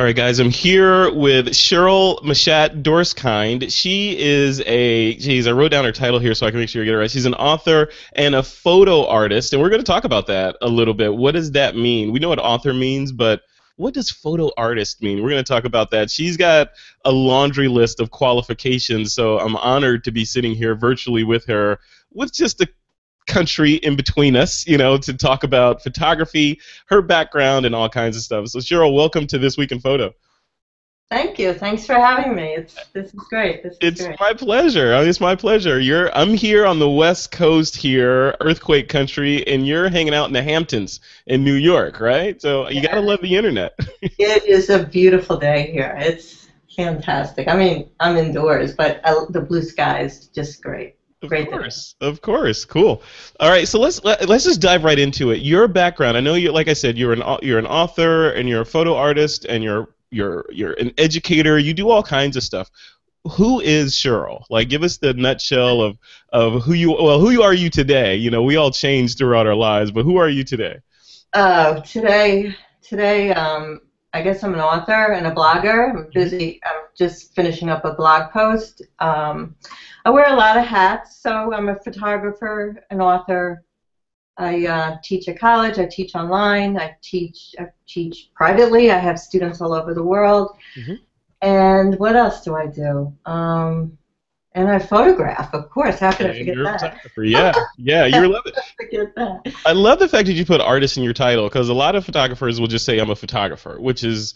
All right, guys, I'm here with Cheryl Machat Dorskind. I wrote down her title here so I can make sure you get it right. She's an author and a photo artist, and we're going to talk about that a little bit. What does that mean? We know what author means, but what does photo artist mean? We're going to talk about that. She's got a laundry list of qualifications, so I'm honored to be sitting here virtually with her with just a country in between us, to talk about photography, her background, and all kinds of stuff. So, Cheryl, welcome to This Week in Photo. Thank you. Thanks for having me. This is great. It's my pleasure. It's my pleasure. I'm here on the West Coast here, earthquake country, and you're hanging out in the Hamptons in New York, right? So you gotta love the internet. It is a beautiful day here. It's fantastic. I mean, I'm indoors, but the blue sky is just great. Of course, cool. All right, so let's just dive right into it. Your background. I know you, like I said, you're an author and you're a photo artist and you're an educator. You do all kinds of stuff. Who is Cheryl? Like, give us the nutshell of who you are you today? We all change throughout our lives, but who are you today? Today, I guess I'm an author and a blogger. I'm busy. I'm just finishing up a blog post. I wear a lot of hats, so I'm a photographer, an author. I teach at college. I teach online. I teach privately. I have students all over the world. Mm-hmm. And what else do I do? And I photograph, of course. How could I forget that? Yeah, you love it. Forget that. I love the fact that you put artist in your title, because a lot of photographers will just say I'm a photographer, which is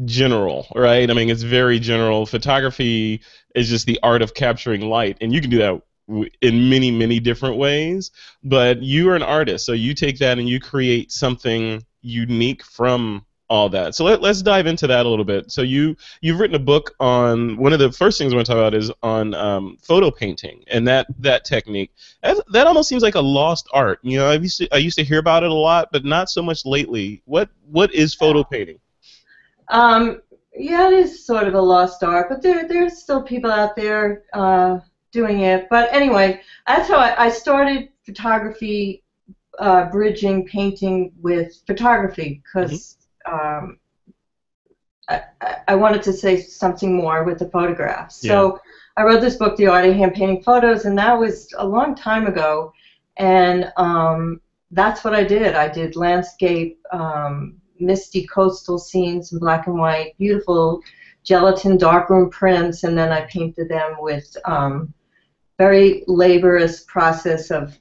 general, right? I mean, it's very general. Photography is just the art of capturing light, and you can do that in many, many different ways. But you are an artist, so you take that and you create something unique from all that. So let's dive into that a little bit. So you've written a book on, one of the first things I want to talk about is on photo painting and that technique. That almost seems like a lost art. I used to hear about it a lot, but not so much lately. What is photo painting? Yeah, it is sort of a lost art, but there's still people out there doing it. But anyway, that's how I started photography, bridging painting with photography, because I wanted to say something more with the photographs. So I wrote this book, The Art of Hand Painting Photos, and that was a long time ago. And that's what I did. I did landscape, misty coastal scenes in black and white, beautiful gelatin darkroom prints, and then I painted them with very laborious process of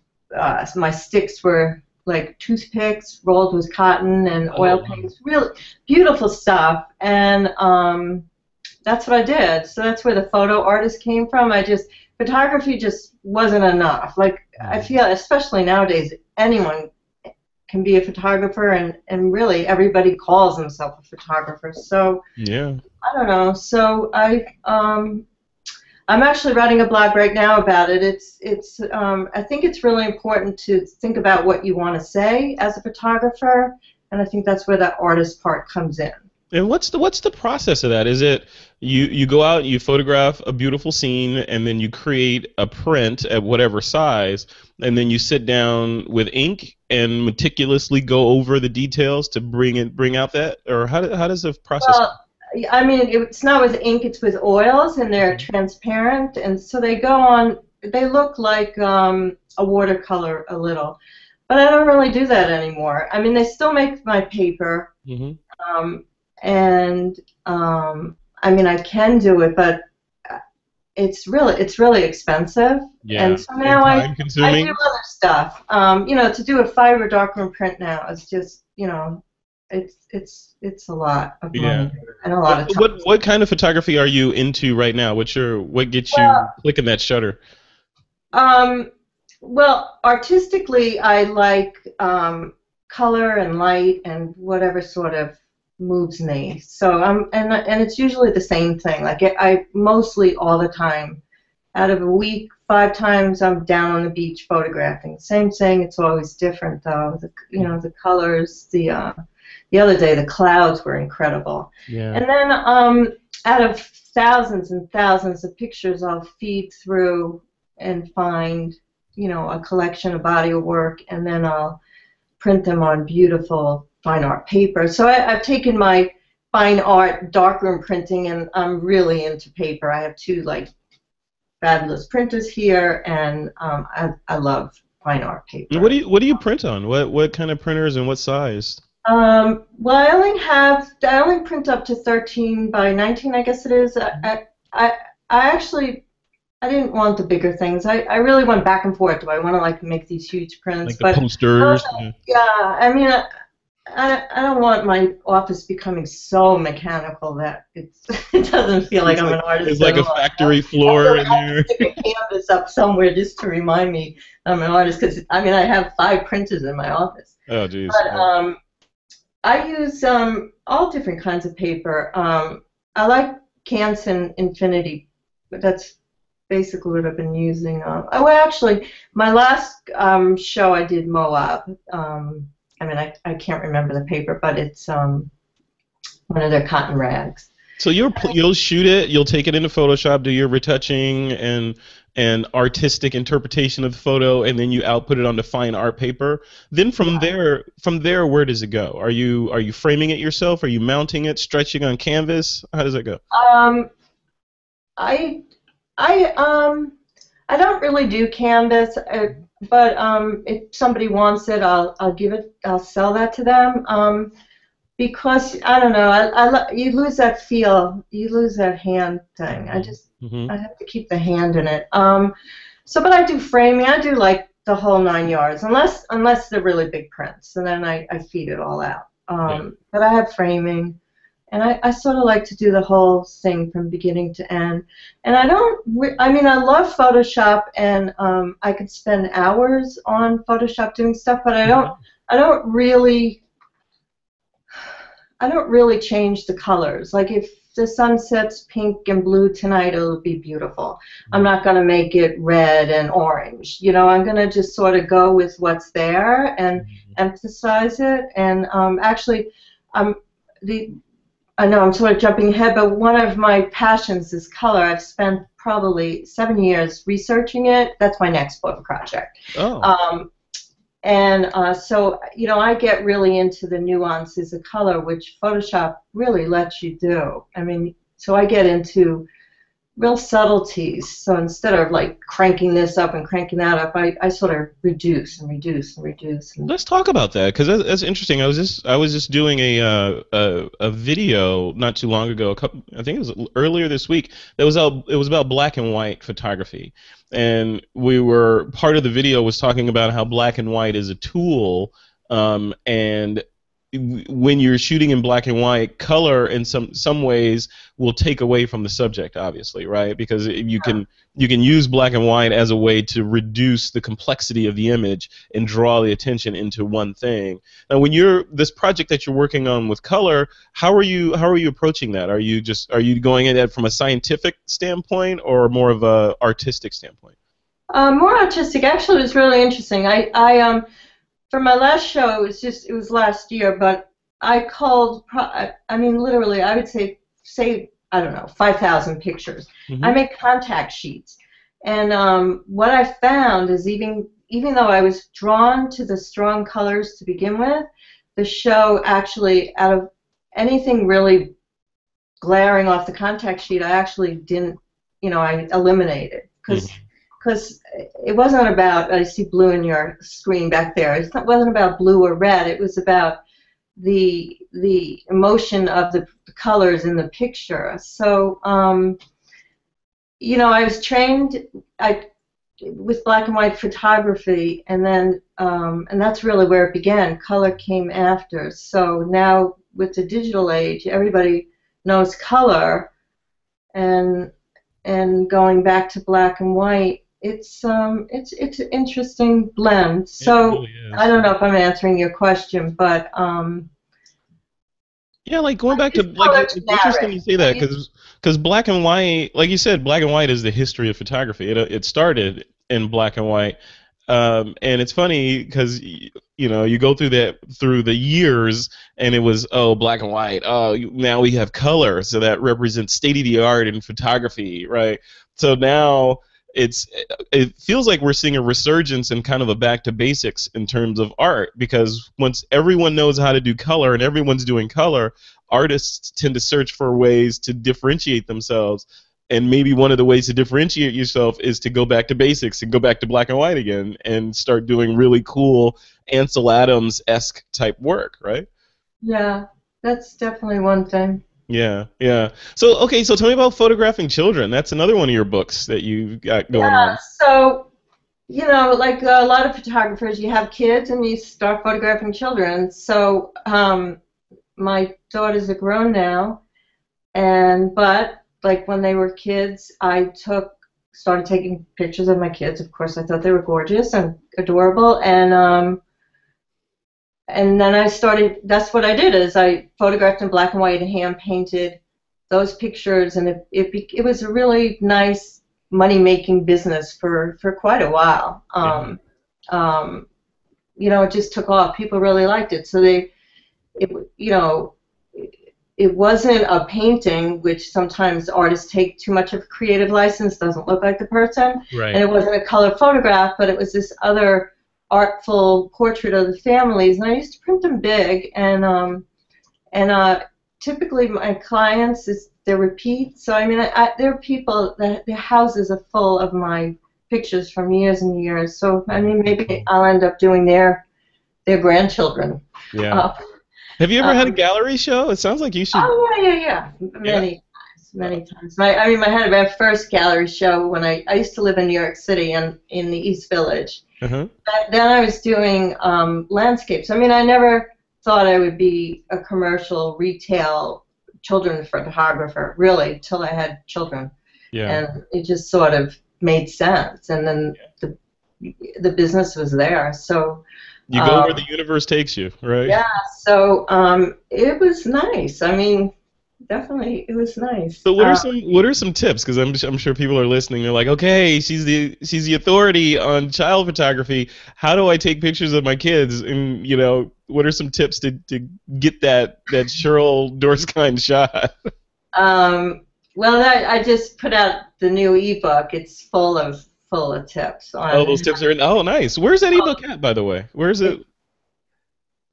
my sticks were like toothpicks rolled with cotton and oil paints, really beautiful stuff. And that's what I did. So that's where the photo artist came from. Photography just wasn't enough. Like, I feel, especially nowadays, anyone can be a photographer, and really everybody calls himself a photographer. So yeah, I don't know. So I'm actually writing a blog right now about it. I think it's really important to think about what you want to say as a photographer, and I think that's where that artist part comes in. And what's the process of that? Is it you go out and you photograph a beautiful scene, and then you create a print at whatever size, and then you sit down with ink and meticulously go over the details to bring out that, or how does the process? Well, I mean, it's not with ink; it's with oils, and they're transparent, and so they go on. They look like a watercolor a little, but I don't really do that anymore. I mean, they still make my paper. Mm-hmm. I mean, I can do it, but it's really expensive. Yeah. And so now I do other stuff. To do a fiber darkroom print now is just, it's a lot of money and a lot of time. What kind of photography are you into right now? What gets you clicking that shutter? Well, artistically, I like color and light and whatever sort of moves me. So and it's usually the same thing. Like I mostly all the time, out of a week, 5 times I'm down on the beach photographing. Same thing. It's always different though. The colors. The other day the clouds were incredible. Yeah. And then out of thousands and thousands of pictures, I'll feed through and find a collection, a body of work, and then I'll print them on beautiful fine art paper. So I've taken my fine art, darkroom printing, and I'm really into paper. I have two like fabulous printers here, and I love fine art paper. What do you print on? What kind of printers and what size? Well, I only print up to 13 by 19, I guess it is. I actually I didn't want the bigger things. I really went back and forth. Do I want to like make these huge prints? Like the posters? Yeah, I mean, I don't want my office becoming so mechanical that it doesn't feel like I'm an artist. It's like a factory floor in there. Stick a canvas up somewhere just to remind me I'm an artist, because I mean I have 5 printers in my office. Oh, geez. But I use all different kinds of paper. I like Canson Infinity, but that's basically what I've been using. Oh, well, actually, my last show I did Moab. I mean, I can't remember the paper, but it's one of their cotton rags. So you'll shoot it, you'll take it into Photoshop, do your retouching and artistic interpretation of the photo, and then you output it onto fine art paper. Then from there, where does it go? Are you framing it yourself? Are you mounting it, stretching on canvas? How does it go? I don't really do canvas, but if somebody wants it, I'll sell that to them. Because I don't know, you lose that feel, you lose that hand thing. I have to keep the hand in it. But I do framing. I do like the whole 9 yards, unless they're really big prints, and then I feed it all out. But I have framing, and I sort of like to do the whole thing from beginning to end. And I love Photoshop, and I could spend hours on Photoshop doing stuff, but I don't really change the colors. Like if the sun sets pink and blue tonight, it'll be beautiful. I'm not going to make it red and orange. You know, I'm going to just sort of go with what's there and emphasize it. And I know I'm sort of jumping ahead, but one of my passions is color. I've spent probably 7 years researching it. That's my next book project. Oh. So, you know, I get really into the nuances of color, which Photoshop really lets you do. I mean, so I get into real subtleties. So instead of like cranking this up and cranking that up, I sort of reduce and reduce and reduce. Let's talk about that, because that's interesting. I was just doing a video not too long ago. I think it was earlier this week. It was about black and white photography, and part of the video was talking about how black and white is a tool, and when you're shooting in black and white, color in some ways will take away from the subject, obviously, right? Because you can use black and white as a way to reduce the complexity of the image and draw the attention into one thing. Now, when this project that you're working on with color, how are you approaching that? Are you going at it from a scientific standpoint or more of a artistic standpoint? More artistic. Actually, it was really interesting. For my last show, it was last year, but I culled, literally, I would say, I don't know, 5,000 pictures. I make contact sheets. And what I found is even though I was drawn to the strong colors to begin with, the show actually, out of anything really glaring off the contact sheet, I actually didn't, I eliminated. Because it wasn't about, I see blue in your screen back there, it wasn't about blue or red, it was about the emotion of the colors in the picture. So, I was trained with black and white photography, and then, and that's really where it began. Color came after. So now with the digital age, everybody knows color, and going back to black and white, it's an interesting blend. So really I don't know if I'm answering your question, but yeah, like going back to it's interesting you say that, because black and white, like you said, black and white is the history of photography. It started in black and white, and it's funny because you go through the years, and it was black and white. Now we have color, so that represents state of the art in photography, right? So now it feels like we're seeing a resurgence and kind of a back to basics in terms of art, because once everyone knows how to do color and everyone's doing color, artists tend to search for ways to differentiate themselves. And maybe one of the ways to differentiate yourself is to go back to basics and go back to black and white again and start doing really cool Ansel Adams-esque type work, right? Yeah, that's definitely one thing. Yeah, yeah. So, okay, so tell me about photographing children. That's another one of your books that you got going Yeah, on. so, like a lot of photographers, you have kids and you start photographing children. So, my daughters are grown now, but like when they were kids, I started taking pictures of my kids. Of course, I thought they were gorgeous and adorable, and then that's what I did, is I photographed in black and white and hand painted those pictures, and it was a really nice money-making business for quite a while. It just took off. People really liked it. So it wasn't a painting, which sometimes artists take too much of a creative license, doesn't look like the person. Right. And it wasn't a color photograph, but it was this other artful portrait of the families. And I used to print them big, and typically my clients, they're repeat. So I mean, there are people that their houses are full of my pictures from years and years. So I mean, maybe I'll end up doing their grandchildren. Yeah. Have you ever had a gallery show? It sounds like you should. Oh, yeah. Many times. I had my first gallery show when I used to live in New York City and in the East Village. Uh-huh. Then I was doing landscapes. I mean, I never thought I would be a commercial retail children photographer, really, till I had children. Yeah. And it just sort of made sense. And then the business was there. So you go where the universe takes you, right? Yeah, so it was nice. I mean, definitely, it was nice. So what are some tips? Because I'm sure people are listening. They're like, okay, she's the authority on child photography. How do I take pictures of my kids? And what are some tips to get that Cheryl Dorskind shot? Well, I just put out the new ebook. It's full of tips. Those tips are in. Oh, nice. Where's that ebook at, by the way? Where is it?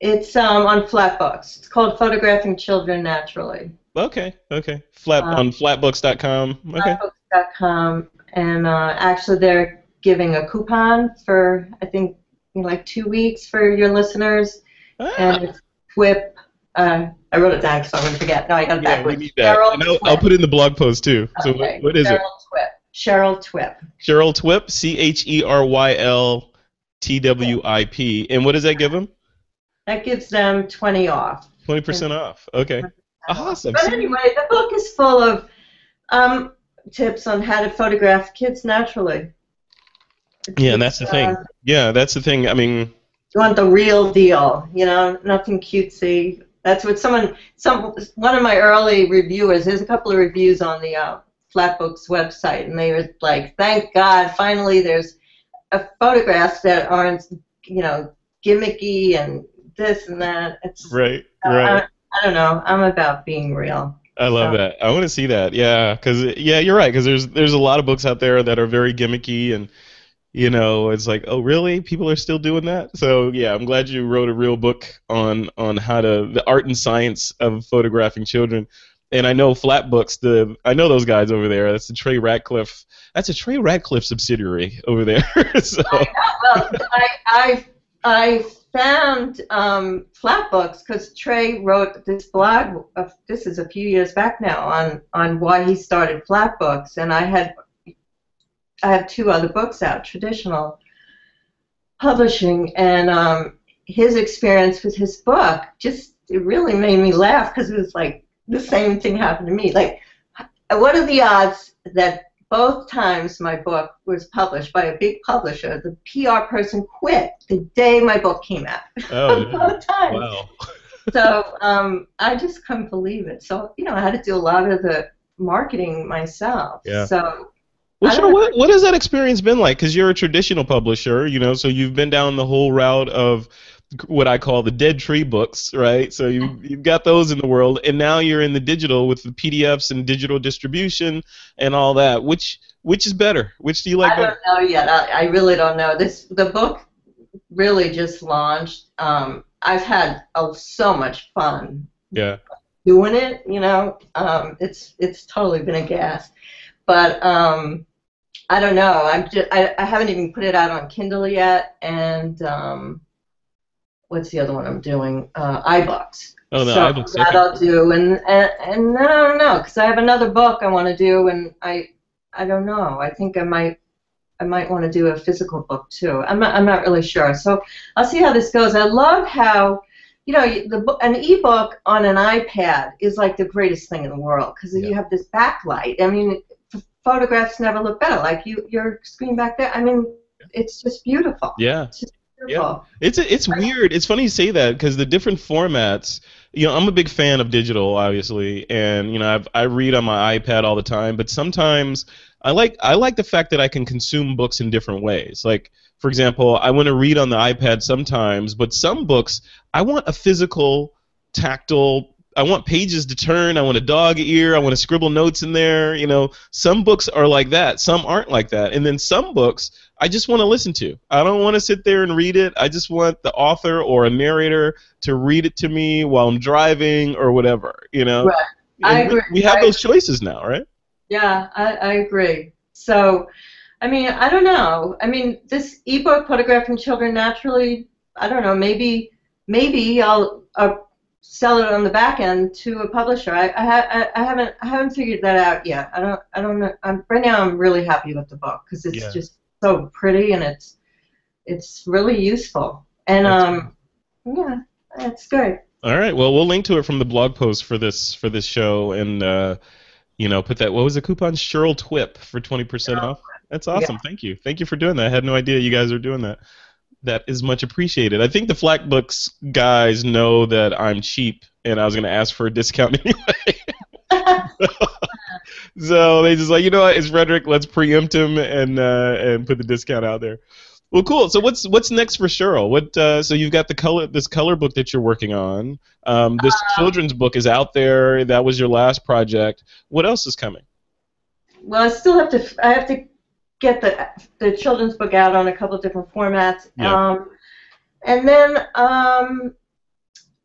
It's on Flatbooks. It's called Photographing Children Naturally. Okay. On flatbooks.com. Okay. Flatbooks.com, and actually they're giving a coupon for, I think, like 2 weeks for your listeners. And it's TWiP. I wrote it down because I'm going to forget. No, I got it backwards. We need that. I'll put it in the blog post too. So okay. what is it? Cheryl TWiP. Cheryl TWiP, CHERYL TWIP. And what does that give them? That gives them 20 off. 20% off. Okay. Awesome. But anyway, the book is full of tips on how to photograph kids naturally. Yeah, and that's the thing. Yeah, that's the thing. I mean, you want the real deal, nothing cutesy. That's what one of my early reviewers, there's a couple of reviews on the Flatbooks website, and they were like, thank God, finally there's photographs that aren't, gimmicky and this and that. It's right. I don't know. I'm about being real. I love that. I want to see that. Yeah, because you're right. Because there's a lot of books out there that are very gimmicky, and it's like, oh really? People are still doing that? So yeah, I'm glad you wrote a real book on how the art and science of photographing children. And I know Flatbooks. I know those guys over there. That's a Trey Ratcliffe subsidiary over there. So. Well, I found Flatbooks because Trey wrote this blog. This is a few years back now on why he started Flatbooks, and I have 2 other books out, traditional publishing, and his experience with his book it really made me laugh because it was like the same thing happened to me. Like, what are the odds that both times my book was published by a big publisher, the PR person quit the day my book came out? Oh, both times. Wow. So I just couldn't believe it. So, I had to do a lot of the marketing myself. Yeah. So. Well, sure. What has that experience been like? Because you're a traditional publisher, so you've been down the whole route of what I call the dead tree books, right? So you've got those in the world, and now you're in the digital with the PDFs and digital distribution and all that. Which is better? Which do you like better? I don't know yet. I really don't know. The book really just launched. I've had so much fun. Yeah. doing it, you know. It's totally been a gas. But I don't know. I haven't even put it out on Kindle yet. And what's the other one I'm doing? iBooks. Oh, the So iBooks. that Okay. I'll do, and then I don't know, because I have another book I want to do, and I don't know. I think I might want to do a physical book too. I'm not really sure. So I'll see how this goes. I love how, you know, an ebook on an iPad is like the greatest thing in the world, because you have this backlight. I mean, photographs never look better. Like your screen back there. I mean, it's just beautiful. Yeah. It's just Yeah, beautiful. it's weird. It's funny you say that because the different formats. You know, I'm a big fan of digital, obviously, and you know, I read on my iPad all the time. But sometimes I like the fact that I can consume books in different ways. Like, for example, I want to read on the iPad sometimes, but some books I want a physical, tactile. I want pages to turn. I want a dog ear. I want to scribble notes in there. You know, some books are like that. Some aren't like that. And then some books I just want to listen to. I don't want to sit there and read it. I just want the author or a narrator to read it to me while I'm driving or whatever. You know, Right. I and agree. we have those choices now, right? Yeah, I agree. So, I mean, I don't know. I mean, this ebook, Photographing Children Naturally, I don't know, maybe I'll sell it on the back end to a publisher. I haven't figured that out yet. I don't know. Right now I'm really happy with the book because it's just so pretty, and it's really useful. And yeah, it's good. All right. Well, we'll link to it from the blog post for this show, and you know, put that. What was the coupon? Cheryl TWiP for 20% off. That's Yeah. awesome. Thank you. Thank you for doing that. I had no idea you guys are doing that. That is much appreciated. I think the Flack Books guys know that I'm cheap, and I was going to ask for a discount anyway. So they just like, you know what, it's Frederick. Let's preempt him and put the discount out there. Well, cool. So what's next for Cheryl? So you've got this color book that you're working on. This children's book is out there. That was your last project. What else is coming? Well, I have to get the children's book out on a couple of different formats. Yeah. And then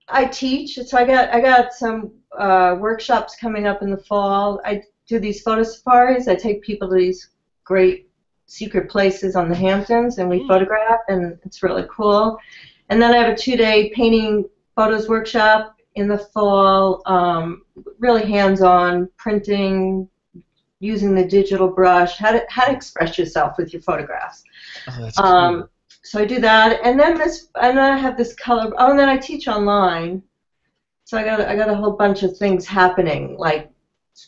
I teach. So I got some workshops coming up in the fall. I do these photo safaris. I take people to these great secret places on the Hamptons, and we photograph, and it's really cool. And then I have a 2-day painting photos workshop in the fall, really hands-on, printing, using the digital brush, how to express yourself with your photographs. Oh, that's cool. So I do that, and then I have this color. Oh, and then I teach online. So I got a whole bunch of things happening, like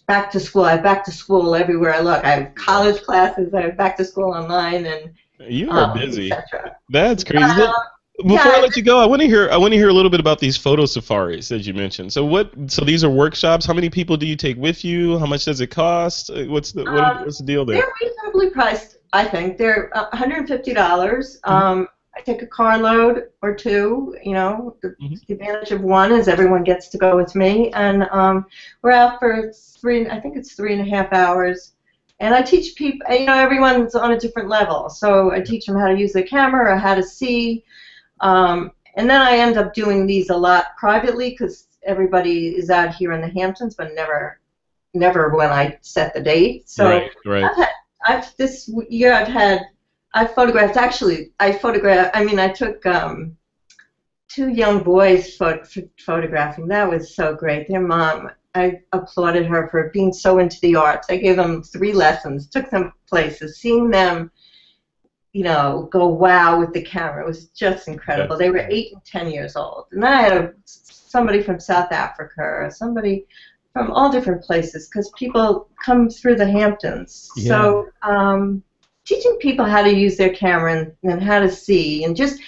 back to school. I have back to school everywhere I look. I have college classes. I have back to school online, and You are busy. etc. That's crazy. Before I let you go, I want to hear a little bit about these photo safaris that you mentioned. So these are workshops. How many people do you take with you? How much does it cost? What's the deal there? They're reasonably priced, I think. They're $150. I take a carload or two. You know, the advantage of one is everyone gets to go with me, and we're out for I think it's 3.5 hours. And I teach people. You know, everyone's on a different level, so I teach them how to use the camera or how to see. And then I end up doing these a lot privately because everybody is out here in the Hamptons, but never when I set the date. So right. This year I photographed. Actually, I took 2 young boys photographing. That was so great. Their mom, I applauded her for being so into the arts. I gave them 3 lessons, took them places, seeing them, you know, go wow with the camera. It was just incredible. They were 8 and 10 years old. And then I had somebody from South Africa, somebody from all different places, because people come through the Hamptons. Yeah. So teaching people how to use their camera and how to see, and just,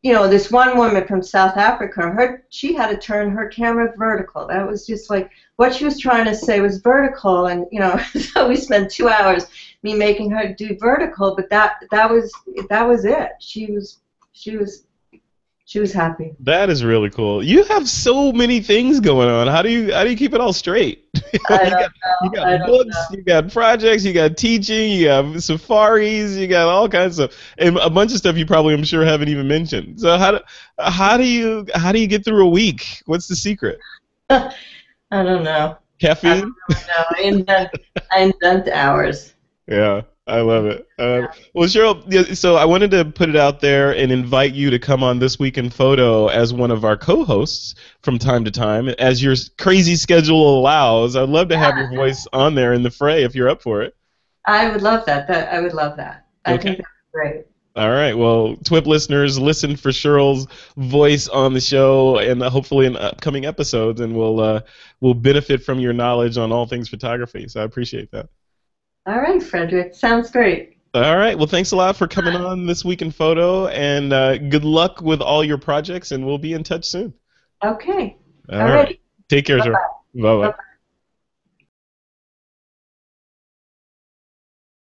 you know, this one woman from South Africa, she had to turn her camera vertical. That was just like, what she was trying to say was vertical, and, you know, so we spent 2 hours me making her do vertical, but that was it. She was happy. That is really cool. You have so many things going on. How do you keep it all straight? You got books, you got projects, you got teaching, you have safaris, you got all kinds of stuff, and a bunch of stuff you probably, I'm sure, haven't even mentioned. So how do you get through a week? What's the secret? I don't know. I don't Caffeine? really know. I invent hours. Yeah, I love it. Well, Cheryl, yeah, so I wanted to put it out there and invite you to come on This Week in Photo as one of our co-hosts from time to time, as your crazy schedule allows. I'd love to have your voice on there in the fray if you're up for it. I would love that. I would love that. I Okay. think that's great. All right. Well, TWiP listeners, listen for Cheryl's voice on the show, and hopefully in upcoming episodes, and we'll benefit from your knowledge on all things photography. So I appreciate that. All right, Frederick. Sounds great. All right. Well, thanks a lot for coming on This Week in Photo, and good luck with all your projects, and we'll be in touch soon. Okay. All All right. right. Take care, Cheryl. Bye-bye. Bye bye. Bye-bye.